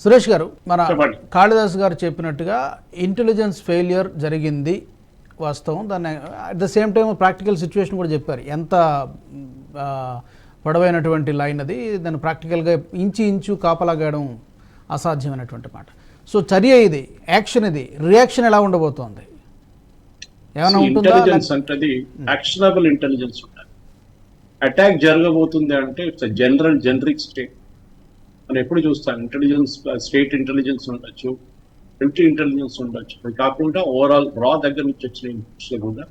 సురేష్ గారు, మన కాళిదాస్ గారు చెప్పినట్టుగా ఇంటెలిజెన్స్ ఫెయిలియర్ జరిగింది వాస్తవం. దాన్ని at the same time practical situation కూడా చెప్పారు. ఎంత పొడవైనటువంటి లైన్ అది, దాన్ని ప్రాక్టికల్గా ఇంచు కాపలాగడం అసాధ్యమైనటువంటి మాట. సో చర్య ఇది, యాక్షన్ ఇది, రియాక్షన్ ఎలా ఉండబోతోంది? ఏమైనా ఉంటుందా? ఇంటెలిజెన్స్ అంటే యాక్షనబుల్ ఇంటెలిజెన్స్ ఉండాలి. అటాక్ జరగబోతుంది అంటే ఇట్స్ జనరిక్ స్టేట్. మనం ఎప్పుడు చూస్తాం ఇంటెలిజెన్స్, స్టేట్ ఇంటెలిజెన్స్ ఉండొచ్చు, మిలిటరీ ఇంటెలిజెన్స్ ఉండొచ్చు. అది కాకుండా ఓవరాల్ రా దగ్గర నుంచి వచ్చిన ఇన్పుట్స్ కూడా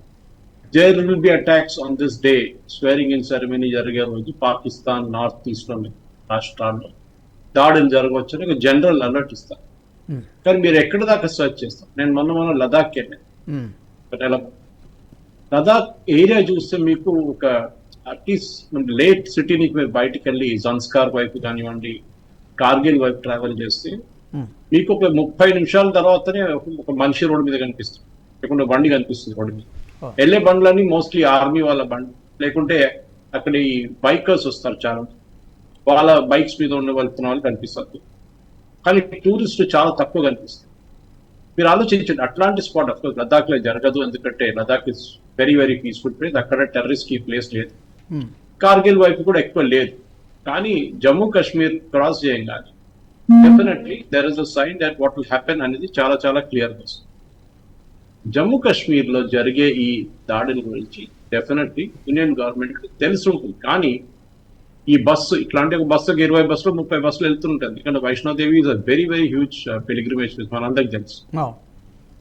there will be attacks on this day. Swearing in ceremony జరిగే రోజు పాకిస్తాన్ నార్త్ ఈస్ట్ లోని రాష్ట్రాల్లో దాడులు జరగవచ్చు అని ఒక జనరల్ అలర్ట్ ఇస్తాను. కానీ మీరు ఎక్కడి దాకా సర్చ్ చేస్తాం? నేను మొన్న లదాఖ్ వెళ్ళాను. లదాఖ్ ఏరియా చూస్తే మీకు ఒక అట్లీస్ట్ లేట్ సిటీ నుంచి మీరు బయటకు వెళ్ళి జన్స్కార్ వైపు కానివ్వండి, కార్గిల్ వైపు ట్రావెల్ చేస్తే మీకు ఒక 30 నిమిషాల తర్వాతనే ఒక మనిషి రోడ్డు మీద కనిపిస్తుంది, లేకుంటే బండి కనిపిస్తుంది రోడ్డు మీద. వెళ్ళే బండ్లన్నీ మోస్ట్లీ ఆర్మీ వాళ్ళ బండి, లేకుంటే అక్కడ ఈ బైకర్స్ వస్తారు చాలా, వాళ్ళ బైక్స్ మీద ఉన్న వెళ్తున్న వాళ్ళు కనిపిస్తారు. కానీ టూరిస్టులు చాలా తక్కువ కనిపిస్తుంది. మీరు ఆలోచించండి, అట్లాంటి స్పాట్ అఫ్ కోర్స్ లదాఖ్ లో జరగదు, ఎందుకంటే Ladakh is very very peaceful place. అక్కడ టెర్రరిస్ట్ కి ప్లేస్ లేదు. కార్గిల్ వైపు కూడా ఎక్కువ లేదు. కానీ జమ్మూ కాశ్మీర్ క్రాస్ చేయగానే definitely there is a sign that what will happen అనేది చాలా చాలా క్లియర్ గా వస్తుంది. జమ్మూ కాశ్మీర్ లో జరిగే ఈ దాడుల గురించి డెఫినెట్లీ ఇండియన్ గవర్నమెంట్ కి తెలిసి ఉంటుంది. కానీ ఈ బస్సు ఇట్లాంటి ఒక బస్సుకి 20 బస్సులు 30 బస్సులు వెళ్తుంటుంది. ఎందుకంటే Vaishno Devi is a very very huge pilgrimage place, మనందరికి తెలుసు.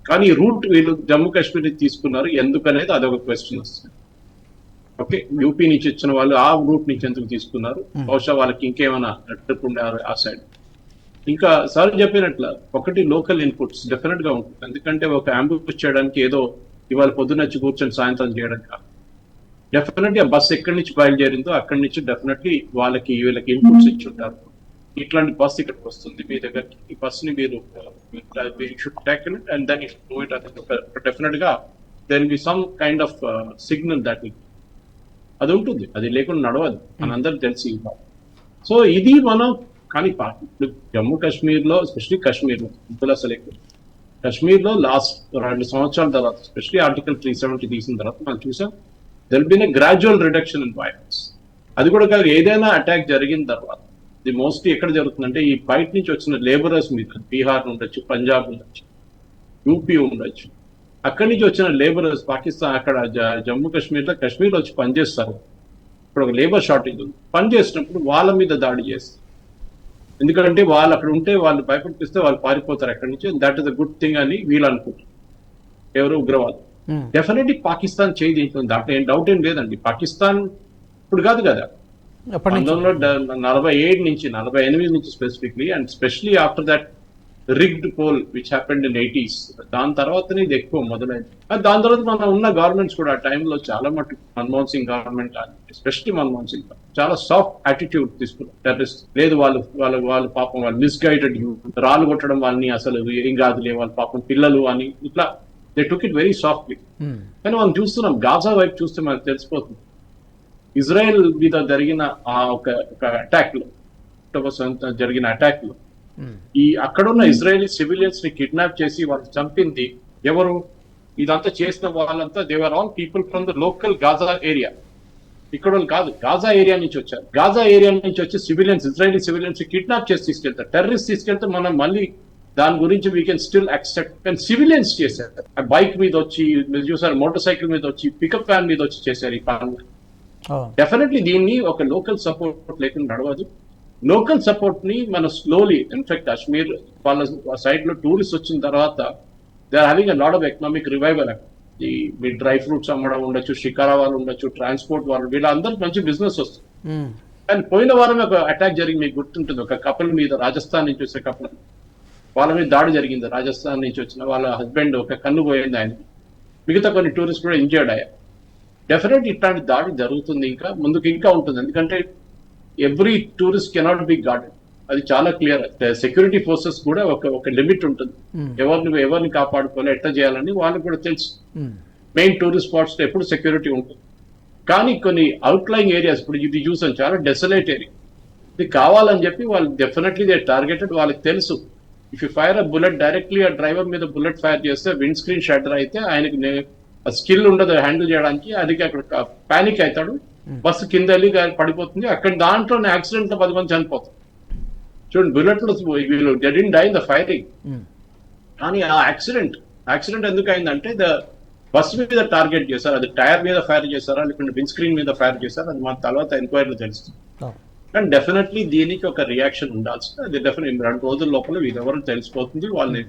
కానీ ఈ రూట్ వీళ్ళు జమ్మూ కాశ్మీర్ తీసుకున్నారు ఎందుకనేది అదొక క్వశ్చన్ వస్తుంది. ఓకే, యూపీ నుంచి వచ్చిన వాళ్ళు ఆ రూట్ నుంచి ఎందుకు తీసుకున్నారు? బహుశా వాళ్ళకి ఇంకేమైనా ట్రిప్ ఉండారు ఆ సైడ్. ఇంకా సార్ చెప్పినట్ల ఒకటి లోకల్ ఇన్పుట్స్ డెఫినెట్ గా ఉంటుంది. ఎందుకంటే ఒక అంబులెన్స్ చేయడానికి ఏదో ఇవాళ పొద్దున్నచ్చి కూర్చొని సాయంత్రం చేయడం కాదు. డెఫినెట్లీ ఆ బస్సు ఎక్కడి నుంచి బయలుదేరిందో అక్కడి నుంచి డెఫినెట్లీ వీళ్ళకి ఇన్పుట్స్ ఇచ్చి ఉంటారు. ఇట్లాంటి బస్సు ఇక్కడికి వస్తుంది మీ దగ్గరికి, ఈ బస్సుని మీరు should tackle it and then you do it. Definite గా there will be some kind of signal that will, అది ఉంటుంది. అది లేకుండా నడవదు, మనందరికి తెలిసి. సో ఇది మనం కానీ జమ్మూ కాశ్మీర్ లో ఎస్పెషలీ కాశ్మీర్ లో అసలు కాశ్మీర్ లో లాస్ట్ 2 సంవత్సరాల తర్వాత ఎస్పెషలీ ఆర్టికల్ 370 తీసిన తర్వాత మనం చూసాం there will be a gradual reduction in violence. అది కూడా కాదు, ఏదైనా అటాక్ జరిగిన తర్వాత ఇది మోస్ట్లీ ఎక్కడ జరుగుతుందంటే ఈ బయట నుంచి వచ్చిన లేబరర్స్ మీద, బీహార్ ఉండొచ్చు, పంజాబ్ ఉండొచ్చు, యూపీ ఉండొచ్చు, అక్కడి నుంచి వచ్చిన లేబరర్స్ పాకిస్తాన్ అక్కడ జమ్మూ కాశ్మీర్లో వచ్చి పనిచేస్తారు. ఇప్పుడు ఒక లేబర్ షార్టేజ్ ఉంది. పనిచేసినప్పుడు వాళ్ళ మీద దాడి చేస్తారు. ఎందుకంటే వాళ్ళు అక్కడ ఉంటే వాళ్ళు భయపడిపిస్తే వాళ్ళు పారిపోతారు అక్కడి నుంచి. That is a good thing అని వీళ్ళు అనుకుంటారు, ఎవరు ఉగ్రవాదం. డెఫినెట్లీ పాకిస్తాన్ చేయి ఉంటుంది, దాంట్లో ఏం డౌట్ ఏం లేదండి. పాకిస్తాన్ ఇప్పుడు కాదు కదా, 1947 నుంచి 48 నుంచి specifically, and specially after that rigged poll which happened in 80s, దాని తర్వాతనే ఇది ఎక్కువ మొదలైంది. దాని తర్వాత మనం ఉన్న గవర్నమెంట్స్ కూడా ఆ టైంలో చాలా మటుకు మన్మోహన్ సింగ్ గవర్నమెంట్ కానీ ఎస్పెషలీ మన్మోహన్ సింగ్ చాలా సాఫ్ట్ యాటిట్యూడ్ తీసుకున్నారు. టెర్రరిస్ట్ లేదు, వాళ్ళు పాపం వాళ్ళు మిస్గైడెడ్, రాళ్ళు కొట్టడం వాళ్ళని అసలు ఏం కాదులే, వాళ్ళ పాపం పిల్లలు అని ఇట్లా they took it very softly. కానీ మనం చూస్తున్నాం గాజా వైపు చూస్తే మనకు తెలిసిపోతుంది, ఇజ్రాయెల్ మీద జరిగిన ఆ ఒక అటాక్ లో, జరిగిన అటాక్ లో ఈ అక్కడున్న ఇజ్రాయలీ సివిలియన్స్ ని కిడ్నాప్ చేసి వాళ్ళు చంపింది ఎవరు? ఇదంతా చేసిన వాళ్ళంతా they were all people from the local Gaza area. ఇక్కడ వాళ్ళు కాదు, గాజా ఏరియా నుంచి వచ్చారు. గాజా ఏరియా నుంచి వచ్చి సివిలియన్స్, ఇజ్రాయలీ సివిలియన్స్ కిడ్నాప్ చేసి తీసుకెళ్తారు. టెర్రరిస్ట్ తీసుకెళ్తే మనం మళ్ళీ దాని గురించి వీ కెన్ స్టిల్ యాక్సెప్ట్. కానీ సివిలియన్స్ చేశారు, బైక్ మీద వచ్చి మీరు చూసారు, మోటార్ సైకిల్ మీద వచ్చి, పికప్ వ్యాన్ మీద వచ్చి చేశారు ఈ పనులు. డెఫినెట్లీ దీన్ని ఒక లోకల్ సపోర్ట్ లేకుండా నడవదు. లోకల్ సపోర్ట్ ని మనం స్లోలీ, ఇన్ఫాక్ట్ కాశ్మీర్ వాళ్ళ సైడ్ లో టూరిస్ట్ వచ్చిన తర్వాత they are having a lot of economic revival. ఈ మీ డ్రై ఫ్రూట్స్ అమ్మడం ఉండొచ్చు, షికారా వాళ్ళు ఉండొచ్చు, ట్రాన్స్పోర్ట్ వాళ్ళు, వీళ్ళందరూ మంచి బిజినెస్ వస్తుంది. కానీ పోయిన వారం ఒక అటాక్ జరిగి మీకు గుర్తుంటుంది, ఒక కపుల్ మీద, రాజస్థాన్ నుంచి వచ్చే కపుల్, వాళ్ళ మీద దాడి జరిగింది. రాజస్థాన్ నుంచి వచ్చిన వాళ్ళ హస్బెండ్ ఒక కన్ను పోయింది ఆయన, మిగతా కొన్ని టూరిస్ట్ కూడా ఇంజర్డ్ అయ్యారు. డెఫినెట్ ఇట్లాంటి దాడి జరుగుతుంది, ఇంకా ముందుకు ఇంకా ఉంటుంది. ఎందుకంటే every tourist cannot be guarded, అది చాలా క్లియర్. సెక్యూరిటీ ఫోర్సెస్ కూడా ఒక లిమిట్ ఉంటుంది, ఎవరిని కాపాడుకోవాలి, ఎట్లా చేయాలని వాళ్ళకి కూడా తెలుసు. మెయిన్ టూరిస్ట్ స్పాట్స్ లో ఎప్పుడు సెక్యూరిటీ ఉంటుంది. కానీ కొన్ని అవుట్లైయింగ్ ఏరియాస్, ఇప్పుడు ఇది చూసాం, చాలా డెసలేట్ ఏరియా, ఇది కావాలని చెప్పి వాళ్ళు డెఫినెట్లీ దే టార్గెటెడ్. వాళ్ళకి తెలుసు if you fire a bullet directly ఆ డ్రైవర్ మీద బుల్లెట్ ఫైర్ చేస్తే విండ్ స్క్రీన్ షట్టర్ అయితే ఆయనకి స్కిల్ ఉండదు హ్యాండిల్ చేయడానికి, అది అక్కడ పానిక్ అవుతాడు, బస్సు కింద వెళ్ళి పడిపోతుంది, అక్కడ దాంట్లో యాక్సిడెంట్ లో 10 మంది చనిపోతారు. చూడండి బుల్లెట్లు వీళ్ళు dead die in the firing. కానీ ఆ యాక్సిడెంట్ ఎందుకు అయిందంటే బస్సు మీద టార్గెట్ చేశారు, అది టైర్ మీద ఫైర్ చేశారా లేకుంటే విండ్ స్క్రీన్ మీద ఫైర్ చేశారా, అది మన తర్వాత ఎంక్వైరీలో తెలుస్తుంది. కానీ డెఫినెట్లీ దీనికి ఒక రియాక్షన్ ఉండాల్సింది. అది డెఫినెట్ 2 రోజుల లోపల వీరెవరు తెలిసిపోతుంది, వాళ్ళని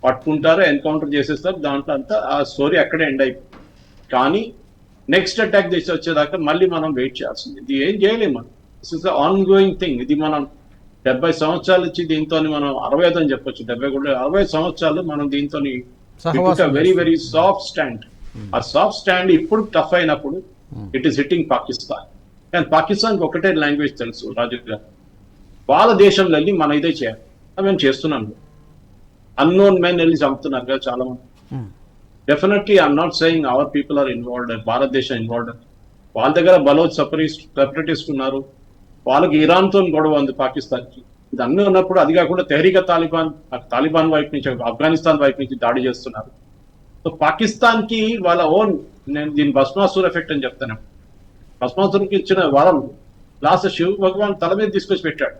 పట్టుకుంటారు, ఎన్కౌంటర్ చేసేస్తారు, దాంట్లో అంతా ఆ స్టోరీ అక్కడే ఎండ్ అయిపోతుంది. కానీ నెక్స్ట్ అటాక్ చేసి వచ్చేదాకా మళ్ళీ మనం వెయిట్ చేయాల్సింది. ఇది ఏం చేయలేము మనం, this is on going thing. ఇది మనం 70 సంవత్సరాలు ఇచ్చి దీంతో మనం 65 అని చెప్పొచ్చు, 70 కూడా 60 సంవత్సరాలు మనం దీంతో వెరీ వెరీ సాఫ్ట్ స్టాండ్. ఆ సాఫ్ట్ స్టాండ్ ఇప్పుడు టఫ్ అయినప్పుడు ఇట్ ఈస్ హిట్టింగ్ పాకిస్తాన్. కానీ పాకిస్తాన్కి ఒకటే లాంగ్వేజ్ తెలుసు రాజు గారు, వాళ్ళ దేశంలో వెళ్ళి మనం ఇదే చేయాలి, మేము చేస్తున్నాం. అన్నోన్ మెన్ వెళ్ళి చంపుతున్నారు కదా చాలా మంది. Definitely I'm not saying our people are involved, భారతదేశం ఇన్వాల్వ్డ్. వాళ్ళ దగ్గర బలోచ్ సెపరేటిస్ట్ ఉన్నారు, వాళ్ళకి ఇరాన్తో గొడవ ఉంది పాకిస్తాన్కి. ఇది అన్నీ ఉన్నప్పుడు అది కాకుండా తెహరీక తాలిబాన్ వైపు నుంచి ఆఫ్ఘనిస్తాన్ వైపు నుంచి దాడి చేస్తున్నారు. సో పాకిస్తాన్కి వాళ్ళ ఓన్, నేను దీని భస్మాసుర్ ఎఫెక్ట్ అని చెప్తాను. భస్మాసుర్కి ఇచ్చిన వరం లాస్ట్ శివ భగవాన్ తల మీద తీసుకొచ్చి పెట్టాడు,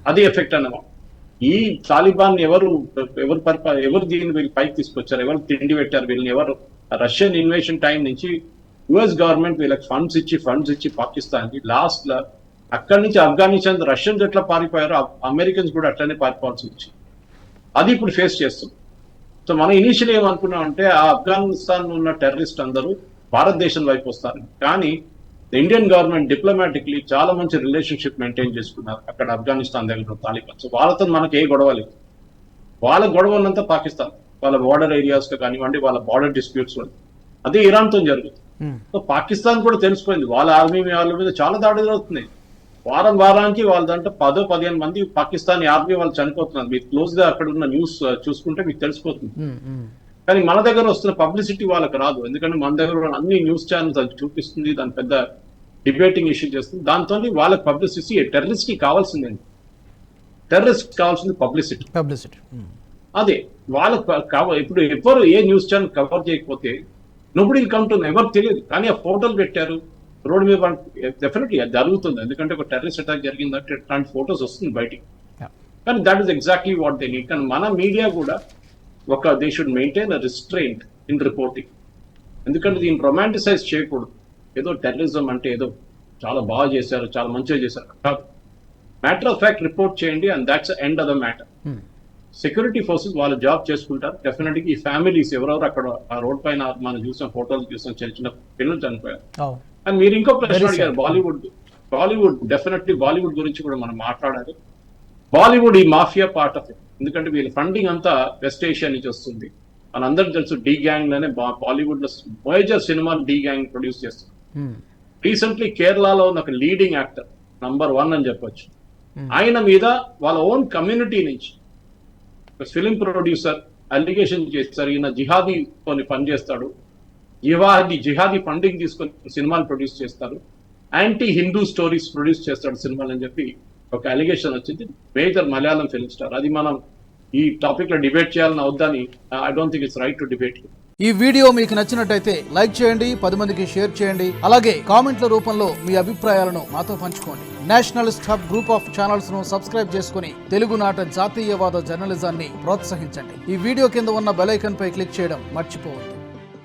అది ఎఫెక్ట్ అన్నమాట. ఈ తాలిబాన్ ఎవరు దీన్ని వీళ్ళు పైకి తీసుకొచ్చారు, ఎవరు తిండి పెట్టారు వీళ్ళని, ఎవరు రష్యన్ ఇన్వేషన్ టైం నుంచి యుఎస్ గవర్నమెంట్ వీళ్ళకి ఫండ్స్ ఇచ్చి పాకిస్తాన్కి లాస్ట్ లో అక్కడి నుంచి ఆఫ్ఘనిస్తాన్ రష్యన్స్ ఎట్లా పారిపోయారో అమెరికన్స్ కూడా అట్లనే పారిపోవాల్సి వచ్చింది. అది ఇప్పుడు ఫేస్ చేస్తుంది. సో మనం ఇనిషియల్ ఏమనుకున్నాం అంటే ఆ ఆఫ్ఘనిస్తాన్ ఉన్న టెర్రరిస్ట్ అందరూ భారతదేశం వైపు వస్తారు. కానీ ఇండియన్ గవర్నమెంట్ డిప్లొమాటిక్లీ చాలా మంచి రిలేషన్షిప్ మెయింటైన్ చేసుకున్నారు అక్కడ ఆఫ్ఘనిస్తాన్ దగ్గర తాలిబాన్. సో వాళ్ళతో మనకి ఏ గొడవ లేదు. వాళ్ళ గొడవ ఉన్నంత పాకిస్తాన్ వాళ్ళ బార్డర్ ఏరియాస్ కానివ్వండి, వాళ్ళ బార్డర్ డిస్ప్యూట్స్ అదే ఇరాన్తో జరుగుతుంది. సో పాకిస్తాన్ కూడా తెలిసిపోయింది వాళ్ళ ఆర్మీ వాళ్ళ మీద చాలా దాడులు అవుతున్నాయి. వారానికి వాళ్ళ దాంట్లో 10-15 మంది పాకిస్తానీ ఆర్మీ వాళ్ళు చనిపోతున్నారు. మీరు క్లోజ్ గా అక్కడ ఉన్న న్యూస్ చూసుకుంటే మీకు తెలిసిపోతుంది. కానీ మన దగ్గర వస్తున్న పబ్లిసిటీ వాళ్ళకి రాదు, ఎందుకంటే మన దగ్గర అన్ని న్యూస్ ఛానల్స్ అది చూపిస్తుంది, దాని పెద్ద డిబేటింగ్ ఇష్యూ చేస్తుంది. దాంతో వాళ్ళకి పబ్లిసిటీ, టెర్రరిస్ట్ కి కావాల్సిందేంటి, టెర్రరిస్ట్ కావాల్సింది పబ్లిసిటీ. అదే వాళ్ళకి ఇప్పుడు ఎవరు ఏ న్యూస్ ఛానల్ కవర్ చేయకపోతే నోబడీ విల్ కమ్ టు, ఎవరు తెలియదు. కానీ ఆ ఫోటోలు పెట్టారు రోడ్ మీద, డెఫినెట్లీ అది జరుగుతుంది, ఎందుకంటే ఒక టెర్రరిస్ట్ అటాక్ జరిగిందంటే ఇట్లాంటి ఫోటోస్ వస్తుంది బయటికి. కానీ that is exactly what they need. కానీ మన మీడియా కూడా they should maintain a restraint in reporting, ఎందుకంటే దీన్ని రొమాంటిసైజ్ చేయకూడదు. ఏదో టెర్రరిజం అంటే ఏదో చాలా బాగా చేశారు, చాలా మంచిగా చేశారు కాదు. మ్యాటర్ ఆఫ్ ఫ్యాక్ట్ రిపోర్ట్ చేయండి, and that's end of the matter. Security forces వాళ్ళ జాబ్ చేసుకుంటారు. డెఫినెట్గా ఈ ఫ్యామిలీస్ ఎవరెవరు అక్కడ ఆ రోడ్ పైన మనం చూసాం, ఫోటోలు చూసాం, చిన్న పిల్లలు చనిపోయారు. అండ్ మీరు ఇంకో ప్రశ్న అడిగారు, బాలీవుడ్ డెఫినెట్లీ బాలీవుడ్ గురించి కూడా మనం మాట్లాడాలి. బాలీవుడ్ ఈ మాఫియా పార్ట్ ఆఫ్ ఇట్, ఎందుకంటే వీళ్ళ ఫండింగ్ అంతా వెస్ట్ ఏషియా నుంచి వస్తుంది. మనందరికి తెలుసు డి గ్యాంగ్ లోనే బాలీవుడ్ లో మేజర్ సినిమాలు డి గ్యాంగ్ ప్రొడ్యూస్ చేస్తుంది. రీసెంట్లీ కేరళలో ఉన్న ఒక లీడింగ్ యాక్టర్ నంబర్ 1 అని చెప్పొచ్చు, ఆయన మీద వాళ్ళ ఓన్ కమ్యూనిటీ నుంచి ఫిలిం ప్రొడ్యూసర్ అలిగేషన్ చేస్తారు, ఈయన జిహాదీ తోని పనిచేస్తాడు, జిహాదీ ఫండింగ్ తీసుకొని సినిమాలు ప్రొడ్యూస్ చేస్తారు, యాంటీ హిందూ స్టోరీస్ ప్రొడ్యూస్ చేస్తాడు సినిమాలు అని చెప్పి ఒక అలిగేషన్ వచ్చింది. Major Malayalam film star. అది మనం ఈ టాపిక్ లో డిబేట్ చేయాలని అవుద్దని I don't think it's right to debate. ఈ వీడియో మీకు నచ్చినట్టయితే లైక్ చేయండి, 10 మందికి షేర్ చేయండి, అలాగే కామెంట్ల రూపంలో మీ అభిప్రాయాలను మాతో పంచుకోండి. Nationalist hub group of channels ను సబ్స్క్రైబ్ చేసుకుని తెలుగునాట జాతీయవాద జర్నలిజాన్ని ప్రోత్సహించండి. ఈ వీడియో కింద ఉన్న బెల్ ఐకాన్ పై క్లిక్ చేయడం మర్చిపోవద్దు.